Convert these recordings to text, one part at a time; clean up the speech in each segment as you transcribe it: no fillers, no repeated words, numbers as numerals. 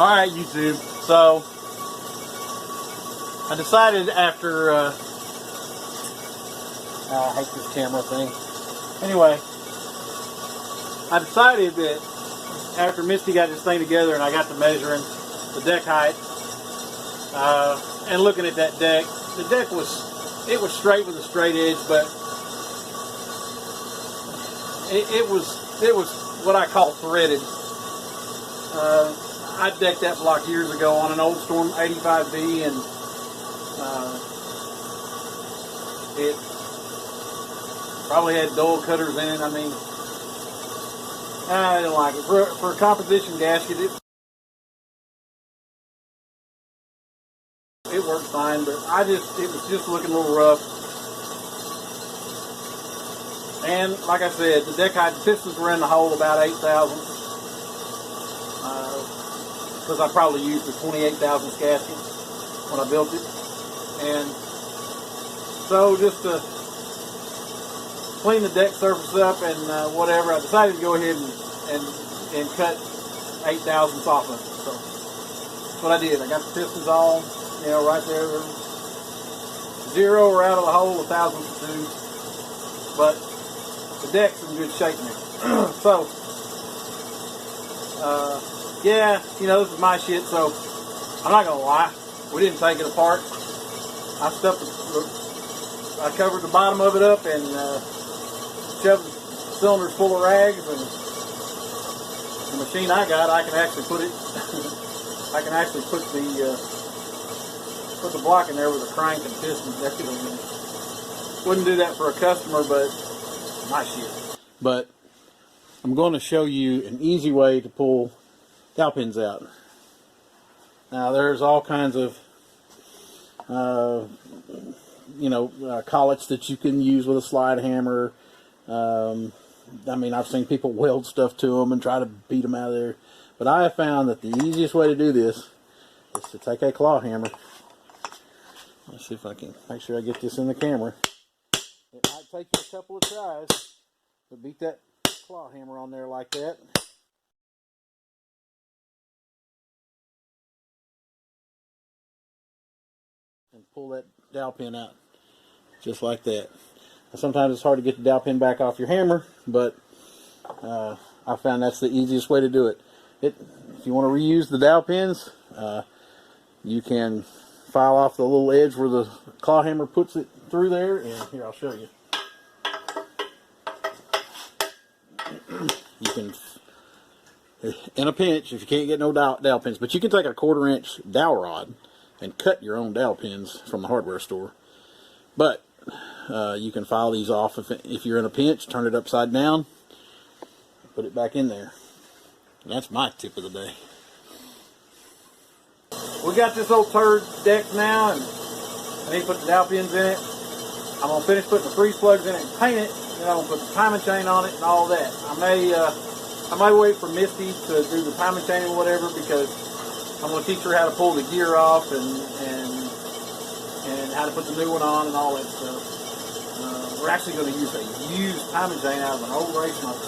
Alright, YouTube, so I decided after, I hate this camera thing. Anyway, I decided that after Misty got this thing together and I got to measuring the deck height, and looking at that deck, the deck was straight with a straight edge, but it was what I call threaded. I decked that block years ago on an old Storm 85B, and it probably had Dowel cutters in it. I mean, I didn't like it. For a composition gasket, it worked fine, but it was just looking a little rough. And like I said, the deck height, the pistons were in the hole about 8 thousandths. Because I probably used the 28 thousandths gasket when I built it. And so just to clean the deck surface up and whatever, I decided to go ahead and cut 8 thousandths off of it. So that's what I did. I got the pistons all, you know, right there. Zero or out of the hole, 1 thousandth or 2. But the deck's in good shape now. So, yeah, you know, this is my shit, so I'm not gonna lie. We didn't take it apart. I covered the bottom of it up and shoved the cylinders full of rags, and the machine I got, I can actually put it. I can actually put the block in there with a crank and piston. Wouldn't do that for a customer, but my shit. But I'm going to show you an easy way to pull dowel pins out. Now there's all kinds of collets that you can use with a slide hammer. I mean, I've seen people weld stuff to them and try to beat them out of there, but I have found that the easiest way to do this is to take a claw hammer. Let's see if I can make sure I get this in the camera. It might take you a couple of tries to beat that claw hammer on there like that. And pull that dowel pin out just like that. Sometimes it's hard to get the dowel pin back off your hammer, but I found that's the easiest way to do it. If you want to reuse the dowel pins, you can file off the little edge where the claw hammer puts it through there, and here, I'll show you. You can, in a pinch, if you can't get no dowel pins, but you can take a 1/4 inch dowel rod and cut your own dowel pins from the hardware store. But you can file these off if you're in a pinch, turn it upside down, put it back in there. And that's my tip of the day. We got this old turd deck now, and I need to put the dowel pins in it. I'm going to finish putting the freeze plugs in it and paint it. Then I'm going to put the timing chain on it and all that. I may wait for Misty to do the timing chain or whatever, because I'm going to teach her how to pull the gear off and how to put the new one on and all that stuff. We're actually going to use a used timing chain out of an old race motor.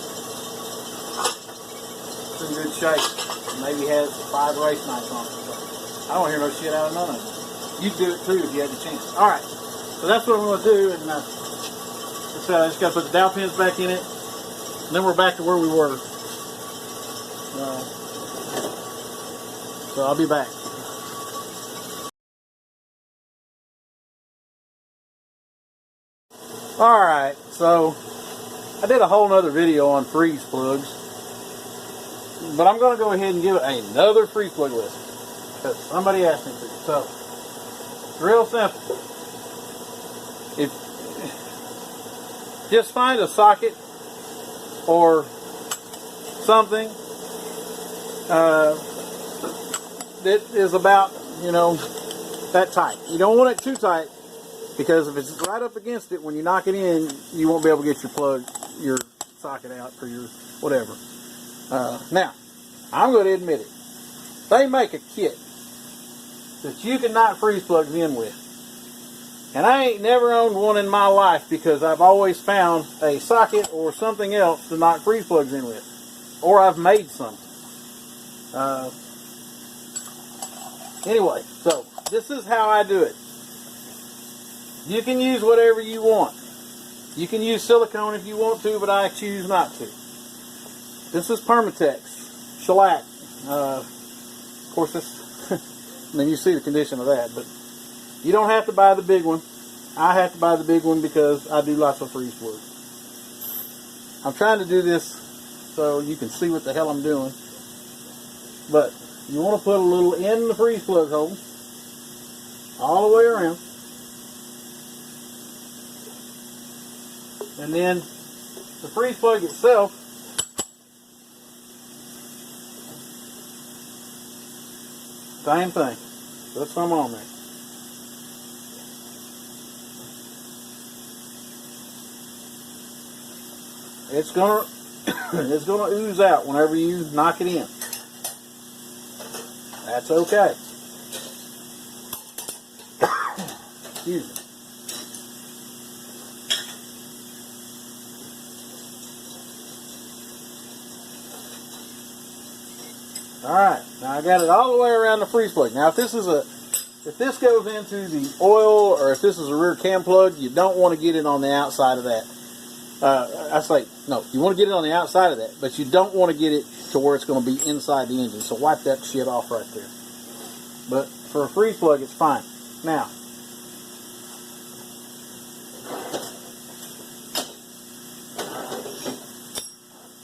It's in good shape. Maybe has 5 race nights on it. So I don't hear no shit out of none of it. You'd do it too if you had the chance. Alright, so that's what I'm going to do. And I just got to put the dowel pins back in it. And then we're back to where we were. So I'll be back. Alright, so I did a whole nother video on freeze plugs, but I'm going to go ahead and give it another freeze plug lesson because somebody asked me to. So it's real simple. Just find a socket or something that is about, that tight. You don't want it too tight, because if it's right up against it, when you knock it in, you won't be able to get your socket out for your whatever. Now, I'm going to admit it. They make a kit that you can knock freeze plugs in with. And I ain't never owned one in my life, because I've always found a socket or something else to knock freeze plugs in with. Or I've made something. Anyway, so this is how I do it. You can use whatever you want. You can use silicone if you want to, but I choose not to. This is Permatex shellac. Of course, this. I mean, you see the condition of that, but you don't have to buy the big one. I have to buy the big one because I do lots of freeze plug. I'm trying to do this so you can see what the hell I'm doing. But you want to put a little in the freeze plug hole all the way around. And then the freeze plug itself, same thing. Put some on there. It's gonna ooze out whenever you knock it in. That's okay. Excuse me. Alright, now I got it all the way around the freeze plug. Now if this goes into the oil, or if this is a rear cam plug, you don't want to get it on the outside of that. No, you want to get it on the outside of that, but you don't want to get it to where it's going to be inside the engine. So wipe that shit off right there. But for a freeze plug, it's fine. Now,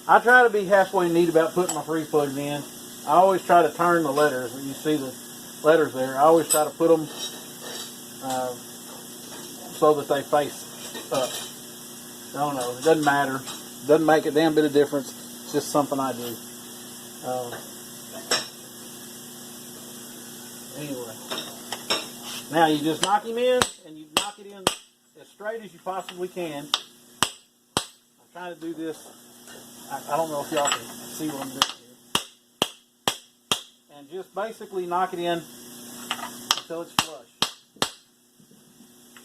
I try to be halfway neat about putting my freeze plugs in. I always try to turn the letters. You see the letters there. I always try to put them so that they face up. I don't know. It doesn't matter. It doesn't make a damn bit of difference. It's just something I do. Anyway. Now you just knock him in, and you knock it in as straight as you possibly can. I'm trying to do this. I don't know if y'all can see what I'm doing here. And just basically knock it in until it's flush.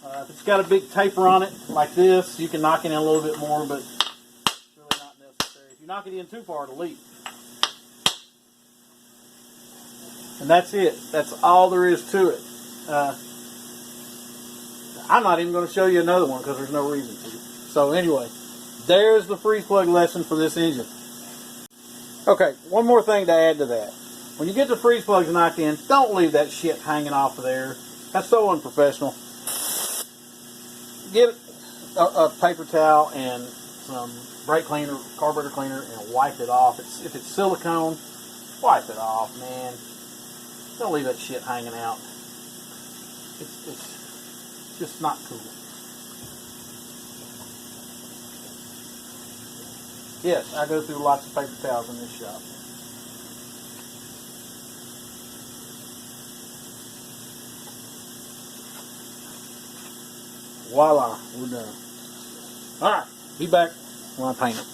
If it's got a big taper on it, like this, you can knock it in a little bit more, but it's really not necessary. If you knock it in too far, it'll leak. And that's it. That's all there is to it. I'm not even going to show you another one because there's no reason to. So anyway, there's the freeze plug lesson for this engine. Okay, one more thing to add to that. When you get the freeze plugs knocked in, don't leave that shit hanging off of there. That's so unprofessional. Get a paper towel and some brake cleaner, carburetor cleaner, and wipe it off. If it's silicone, wipe it off, man. Don't leave that shit hanging out. It's just not cool. Yes, I go through lots of paper towels in this shop. Voila, we're done. Alright, be back when I paint it.